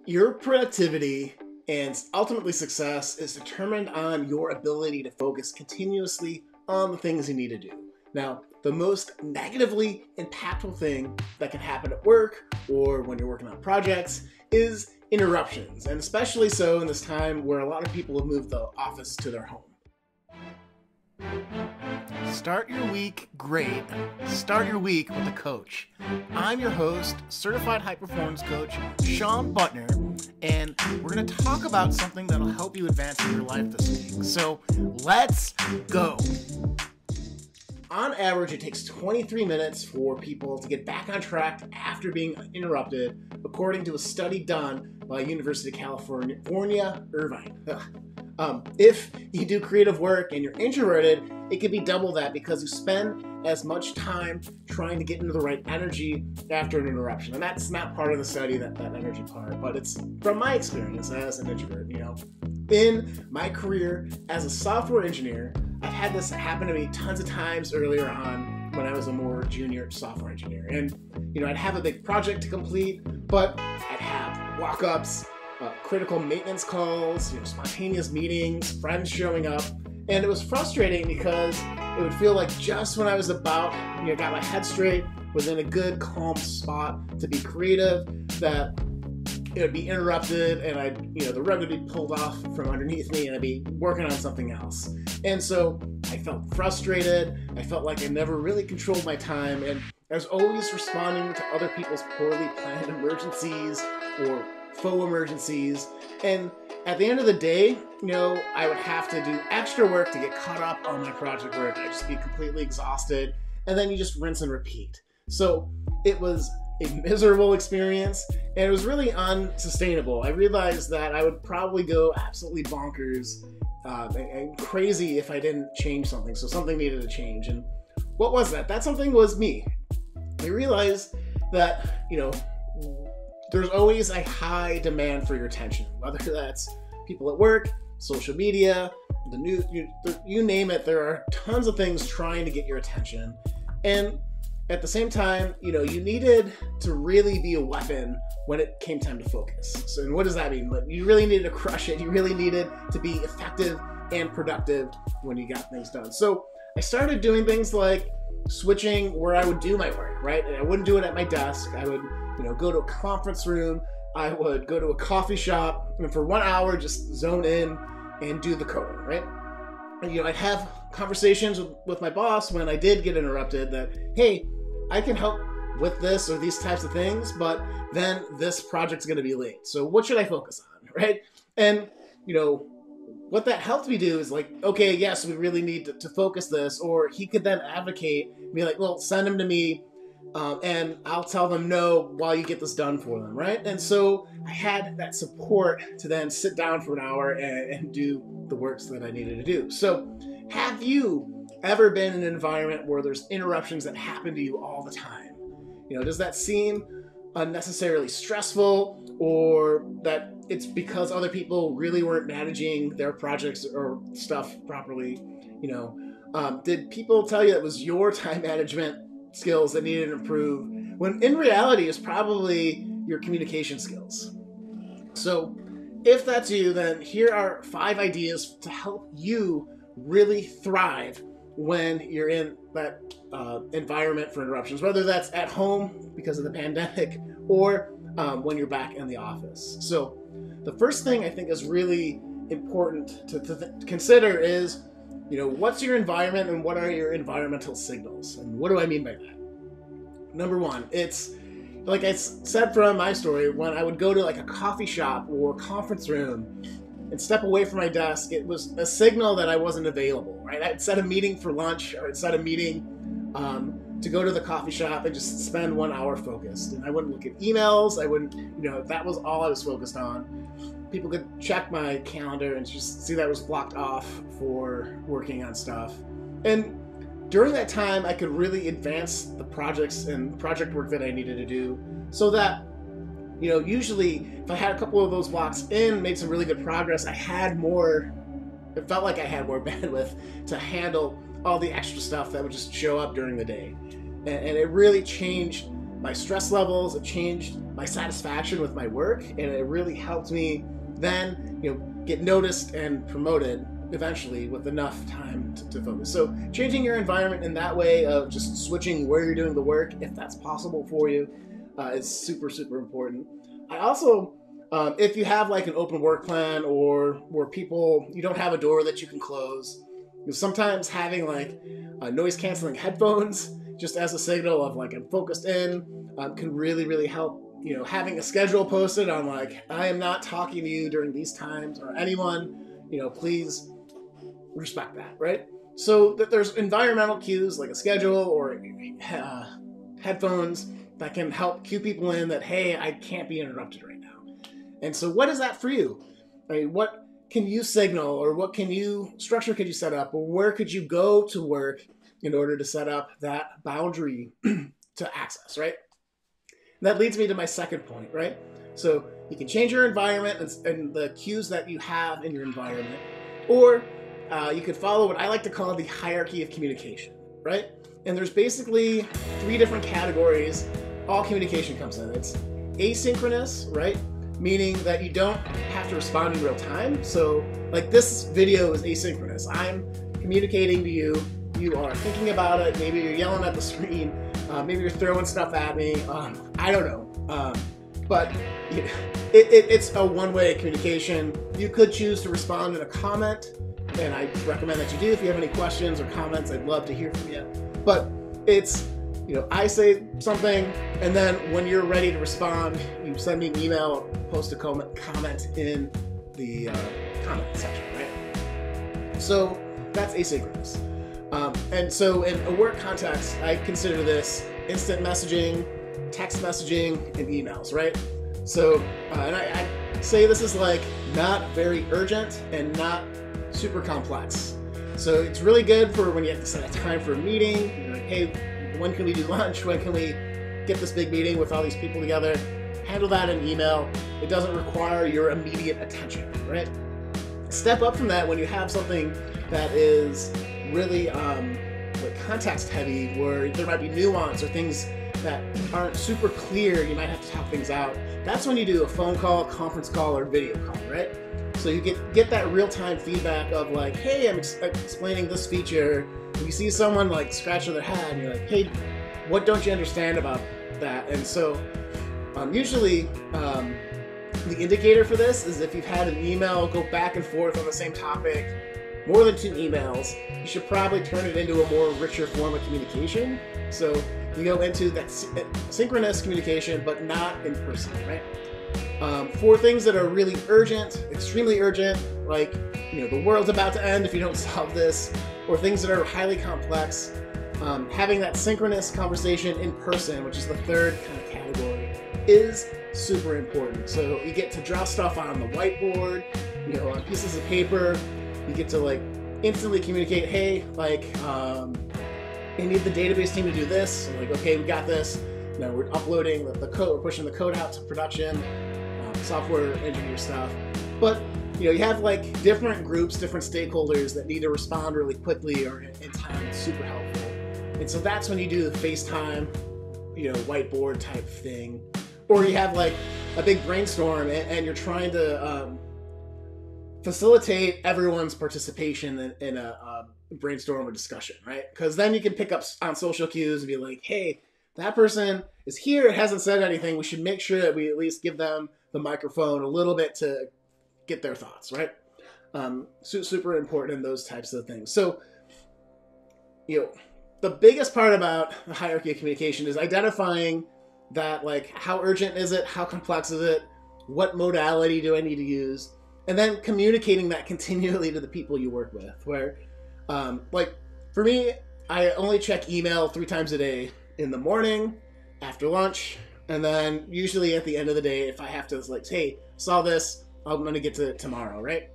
Your productivity and ultimately success is determined on your ability to focus continuously on the things you need to do. Now, the most negatively impactful thing that can happen at work or when you're working on projects is interruptions, and especially so in this time where a lot of people have moved the office to their home. Start your week great. Start your week with a coach. I'm your host, certified high performance coach, Sean Butner, and we're going to talk about something that'll help you advance in your life this week. So let's go. On average, it takes 23 minutes for people to get back on track after being interrupted, according to a study done by University of California, Irvine. If you do creative work and you're introverted, it could be double that because you spend as much time trying to get into the right energy after an interruption. And that's not part of the study, that energy part, but it's from my experience as an introvert. In my career as a software engineer, I've had this happen to me tons of times earlier on when I was a more junior software engineer. And, I'd have a big project to complete, but I'd have walk-ups, critical maintenance calls, spontaneous meetings, friends showing up. And it was frustrating because it would feel like just when I was about, got my head straight, was in a good, calm spot to be creative, that it would be interrupted and the rug would be pulled off from underneath me and I'd be working on something else. And so I felt frustrated. I felt like I never really controlled my time, and I was always responding to other people's poorly planned emergencies or faux emergencies. And at the end of the day, I would have to do extra work to get caught up on my project work. I'd just be completely exhausted, and then you just rinse and repeat. So it was a miserable experience, and it was really unsustainable. I realized that I would probably go absolutely bonkers and crazy if I didn't change something. So something needed to change. And what was that? That something was me. I realized that, there's always a high demand for your attention, whether that's people at work, social media, the news, you name it. There are tons of things trying to get your attention. And at the same time, you needed to really be a weapon when it came time to focus. So, and what does that mean? You really needed to crush it. You really needed to be effective and productive when you got things done. So I started doing things like switching where I would do my work, right? And I wouldn't do it at my desk. I would, go to a conference room. I would go to a coffee shop and for 1 hour, just zone in and do the coding, right? And, I'd have conversations with my boss when I did get interrupted that, hey, I can help with this or these types of things, but then this project's going to be late. So what should I focus on, right? And, what that helped me do is like, okay, yes, we really need to focus this. Or he could then advocate, be like, well, send him to me and I'll tell them no while you get this done for them, right? And so I had that support to then sit down for an hour and do the works that I needed to do. So have you ever been in an environment where there's interruptions that happen to you all the time? Does that seem unnecessarily stressful, or that it's because other people really weren't managing their projects or stuff properly? Did people tell you it was your time management skills that needed to improve, when in reality it's probably your communication skills? So if that's you, then here are 5 ideas to help you really thrive when you're in that environment for interruptions, whether that's at home because of the pandemic or when you're back in the office. So the first thing I think is really important to consider is, what's your environment and what are your environmental signals? And what do I mean by that? Number one, it's like I said from my story, when I would go to like a coffee shop or conference room and step away from my desk, it was a signal that I wasn't available, right? I'd set a meeting for lunch, or I'd set a meeting to go to the coffee shop and just spend 1 hour focused. And I wouldn't look at emails. I wouldn't, that was all I was focused on. People could check my calendar and just see that it was blocked off for working on stuff. And during that time, I could really advance the projects and project work that I needed to do, so that, usually if I had a couple of those blocks in, made some really good progress, it felt like I had more bandwidth to handle all the extra stuff that would just show up during the day. And it really changed my stress levels, it changed my satisfaction with my work, and it really helped me then, get noticed and promoted eventually with enough time to focus. So changing your environment in that way of just switching where you're doing the work, if that's possible for you, is super, super important. I also, if you have like an open work plan or where you don't have a door that you can close, sometimes having like noise canceling headphones just as a signal of like I'm focused in can really, really help. Having a schedule posted on like, I am not talking to you during these times, or anyone, please respect that, right? So that there's environmental cues like a schedule or headphones that can help cue people in that, hey, I can't be interrupted right now. And so what is that for you? I mean, what can you signal, or what structure could you set up, or where could you go to work in order to set up that boundary to access, right? And that leads me to my second point, right? So you can change your environment and the cues that you have in your environment, or you could follow what I like to call the hierarchy of communication, right? And there's basically 3 different categories all communication comes in. It's asynchronous, right? Meaning that you don't have to respond in real time. So like this video is asynchronous. I'm communicating to you. You are thinking about it. Maybe you're yelling at the screen. Maybe you're throwing stuff at me. I don't know. But it's a one-way communication. You could choose to respond in a comment, and I recommend that you do. If you have any questions or comments, I'd love to hear from you. But it's, I say something, and then when you're ready to respond, you send me an email, post a comment in the comment section, right? So that's asynchronous. And so in a work context, I consider this instant messaging, text messaging, and emails, right? So, and I say this is like not very urgent and not super complex. So it's really good for when you have to set a time for a meeting. You're like, hey, when can we do lunch? When can we get this big meeting with all these people together? Handle that in email. It doesn't require your immediate attention, right? Step up from that when you have something that is really like context heavy, where there might be nuance or things that aren't super clear. You might have to talk things out. That's when you do a phone call, conference call, or video call, right? So you get that real-time feedback of like, hey, I'm explaining this feature. And you see someone like scratching their head, and you're like, hey, what don't you understand about that? And so usually the indicator for this is if you've had an email go back and forth on the same topic, more than 2 emails, you should probably turn it into a more richer form of communication. So you go into that synchronous communication, but not in person, right? For things that are really urgent, extremely urgent, like the world's about to end if you don't solve this, or things that are highly complex, having that synchronous conversation in person, which is the third kind of category, is super important. So you get to draw stuff on the whiteboard, on pieces of paper. You get to like instantly communicate, hey, like, I need the database team to do this. So like, okay, we got this. We're uploading the code, we're pushing the code out to production, software engineer stuff. But you have like different groups, different stakeholders that need to respond really quickly or in time. It's super helpful. And so that's when you do the FaceTime, whiteboard type thing. Or you have like a big brainstorm and you're trying to facilitate everyone's participation in a brainstorm or discussion, right? Because then you can pick up on social cues and be like, hey, that person is here, hasn't said anything. We should make sure that we at least give them the microphone a little bit to get their thoughts, right? Super important in those types of things. So, the biggest part about the hierarchy of communication is identifying that, like, how urgent is it? How complex is it? What modality do I need to use? And then communicating that continually to the people you work with, where, like, for me, I only check email 3 times a day, in the morning, after lunch, and then usually at the end of the day, if I have to, like, hey, saw this, I'm going to get to it tomorrow, right?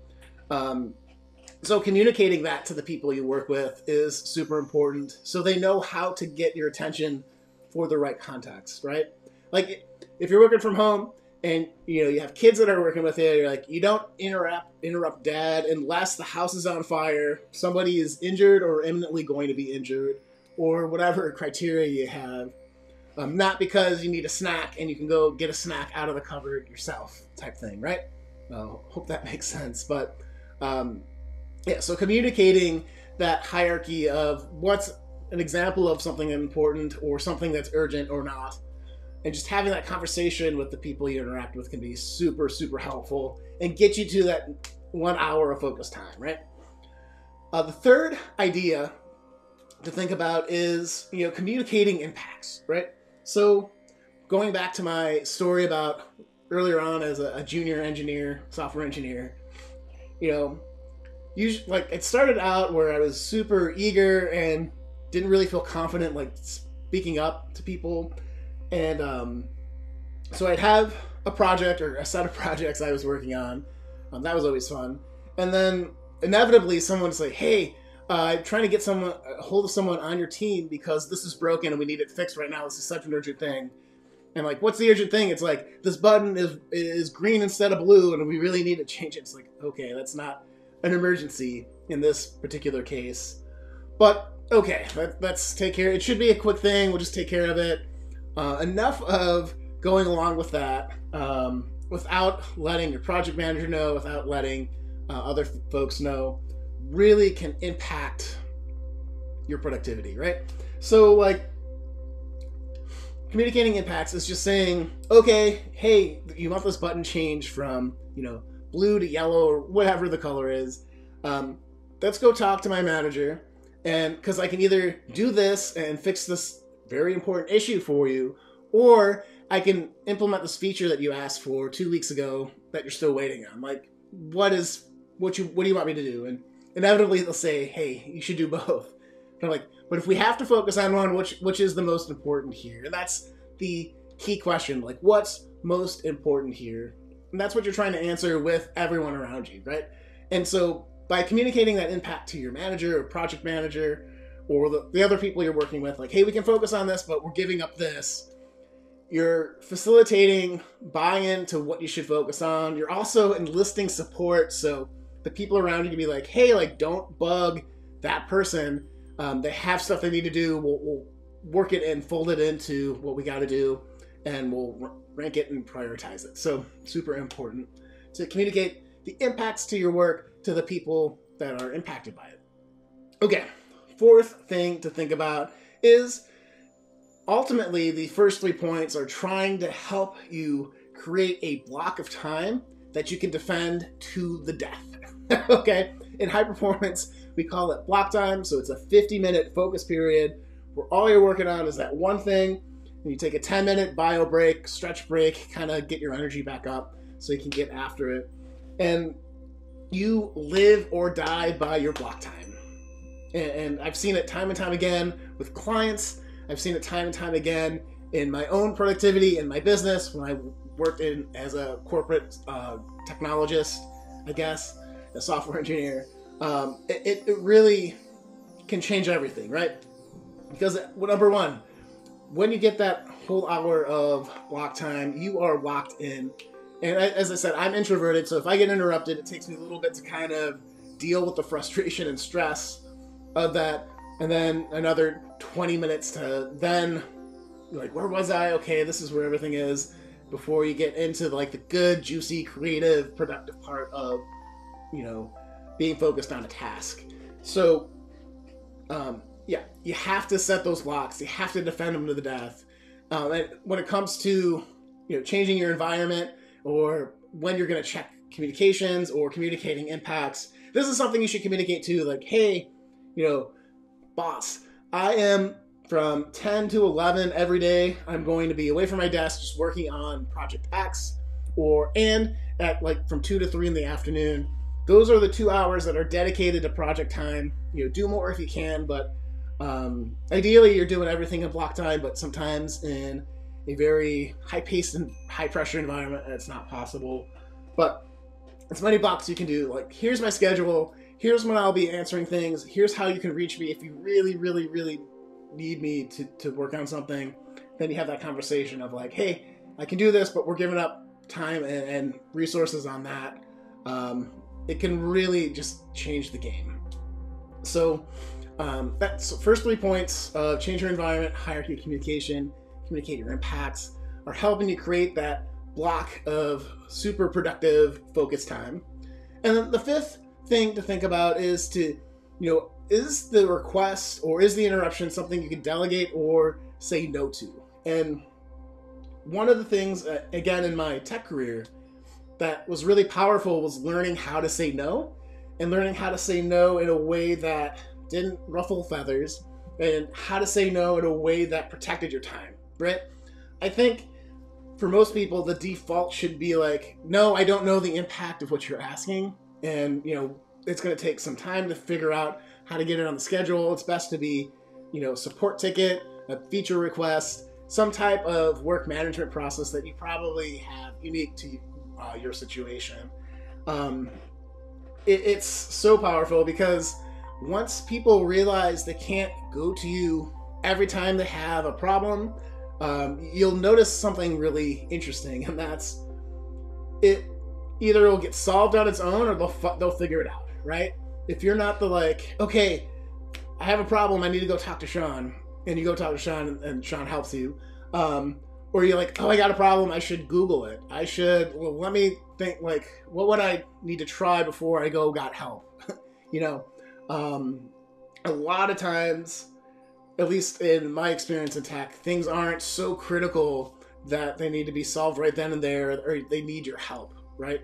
So communicating that to the people you work with is super important, so they know how to get your attention for the right context, right? Like, if you're working from home, and you have kids that are working with you, you're like, you don't interrupt dad unless the house is on fire, somebody is injured or imminently going to be injured, or whatever criteria you have. Not because you need a snack and you can go get a snack out of the cupboard yourself type thing, right? Hope that makes sense. But yeah, so communicating that hierarchy of what's an example of something important or something that's urgent or not, and just having that conversation with the people you interact with can be super, super helpful and get you to that 1 hour of focus time, right? The third idea to think about is, communicating impacts, right? So going back to my story about earlier on as a junior engineer, software engineer, usually, like, it started out where I was super eager and didn't really feel confident, like, speaking up to people. And so I'd have a project or a set of projects I was working on. That was always fun. And then inevitably someone would say, hey, I'm trying to get a hold of someone on your team because this is broken and we need it fixed right now. This is such an urgent thing. And like, what's the urgent thing? It's like, this button is green instead of blue and we really need to change it. It's like, okay, that's not an emergency in this particular case. But okay, let's take care. It should be a quick thing. We'll just take care of it. Enough of going along with that without letting your project manager know, without letting other folks know, really can impact your productivity, right? So like, communicating impacts is just saying, okay, hey, you want this button changed from, blue to yellow or whatever the color is. Let's go talk to my manager, and because I can either do this and fix this very important issue for you, or I can implement this feature that you asked for 2 weeks ago that you're still waiting on. Like, what do you want me to do? And inevitably they'll say, hey, you should do both. And I'm like, but if we have to focus on one, which is the most important here? And that's the key question. Like, what's most important here? And that's what you're trying to answer with everyone around you, right? And so by communicating that impact to your manager or project manager or the other people you're working with, like, hey, we can focus on this, but we're giving up this. You're facilitating buy-in to what you should focus on. You're also enlisting support. So the people around you can be like, hey, like, don't bug that person. They have stuff they need to do. We'll work it and fold it into what we got to do, and we'll rank it and prioritize it. So super important to communicate the impacts to your work to the people that are impacted by it. Okay, fourth thing to think about is ultimately the first 3 points are trying to help you create a block of time that you can defend to the death. Okay, in high performance, we call it block time. So it's a 50-minute focus period where all you're working on is that one thing, and you take a 10-minute bio break, stretch break, kind of get your energy back up so you can get after it. And you live or die by your block time. And I've seen it time and time again with clients. I've seen it time and time again in my own productivity in my business when I worked as a corporate technologist, I guess, a software engineer. It really can change everything, right? Because number one, when you get that whole hour of block time, you are locked in. And as I said, I'm introverted, so if I get interrupted, it takes me a little bit to kind of deal with the frustration and stress of that. And then another 20 minutes to then, like, where was I? Okay, this is where everything is, before you get into like the good, juicy, creative, productive part of, being focused on a task. So, yeah, you have to set those blocks. You have to defend them to the death. And when it comes to, changing your environment or when you're going to check communications or communicating impacts, this is something you should communicate to, like, hey, boss, I am from 10 to 11 every day. I'm going to be away from my desk just working on project X, and at like from 2 to 3 in the afternoon. Those are the 2 hours that are dedicated to project time. Do more if you can, but ideally you're doing everything in block time, but sometimes in a very high-paced and high-pressure environment, it's not possible. But as many blocks you can do. Like, here's my schedule. Here's when I'll be answering things. Here's how you can reach me if you really, really, really need me to work on something. Then you have that conversation of like, hey, I can do this, but we're giving up time and resources on that. It can really just change the game. So that's first 3 points of change your environment, hierarchy of communication, communicate your impacts, are helping you create that block of super productive focus time. And then the fifth thing to think about is to, is the request or is the interruption something you can delegate or say no to? And one of the things, again, in my tech career that was really powerful was learning how to say no, and learning how to say no in a way that didn't ruffle feathers, and how to say no in a way that protected your time, right? I think for most people, the default should be like, no, I don't know the impact of what you're asking. And, it's going to take some time to figure out how to get it on the schedule. It's best to be, support ticket, a feature request, some type of work management process that you probably have unique to your situation. It's so powerful because once people realize they can't go to you every time they have a problem, you'll notice something really interesting, and that's it. Either it'll get solved on its own, or they'll figure it out, right? If you're not the okay, I have a problem, I need to go talk to Sean, and you go talk to Sean, and Sean helps you, or you're like, oh, I got a problem, I should Google it. Let me think, what would I need to try before I got help? A lot of times, at least in my experience in tech, things aren't so critical that they need to be solved right then and there, or they need your help, right?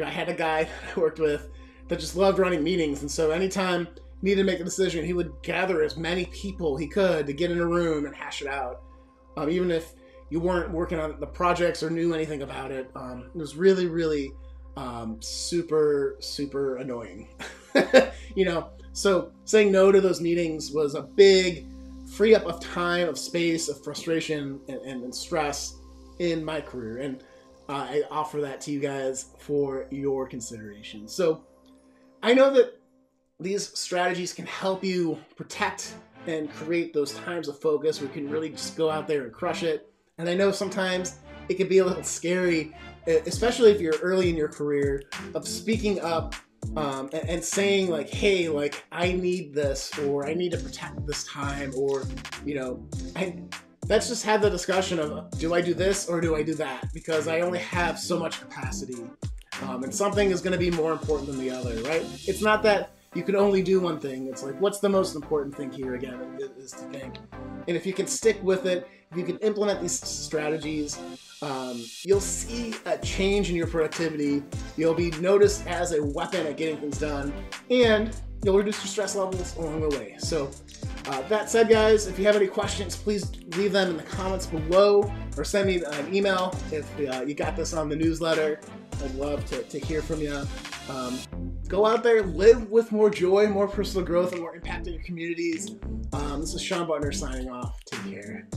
I had a guy that I worked with that just loved running meetings, and so anytime he needed to make a decision, he would gather as many people he could to get in a room and hash it out. Even if you weren't working on the projects or knew anything about it, it was really, really super, super annoying. So saying no to those meetings was a big free up of time, of space, of frustration, and stress in my career. And I offer that to you guys for your consideration. So I know that these strategies can help you protect and create those times of focus where you can really just go out there and crush it. And I know sometimes it can be a little scary, especially if you're early in your career, of speaking up and saying hey, I need this, or I need to protect this time, or, let's just have the discussion of, do I do this or do I do that? Because I only have so much capacity, and something is going to be more important than the other, right? It's not that you can only do one thing. It's what's the most important thing here, again, is to think. And if you can stick with it, if you can implement these strategies, you'll see a change in your productivity. You'll be noticed as a weapon at getting things done, and you'll reduce your stress levels along the way. So that said, guys, if you have any questions, please leave them in the comments below, or send me an email if you got this on the newsletter. I'd love to hear from you. Go out there, live with more joy, more personal growth, and more impact in your communities. This is Sean Butner signing off. Take care.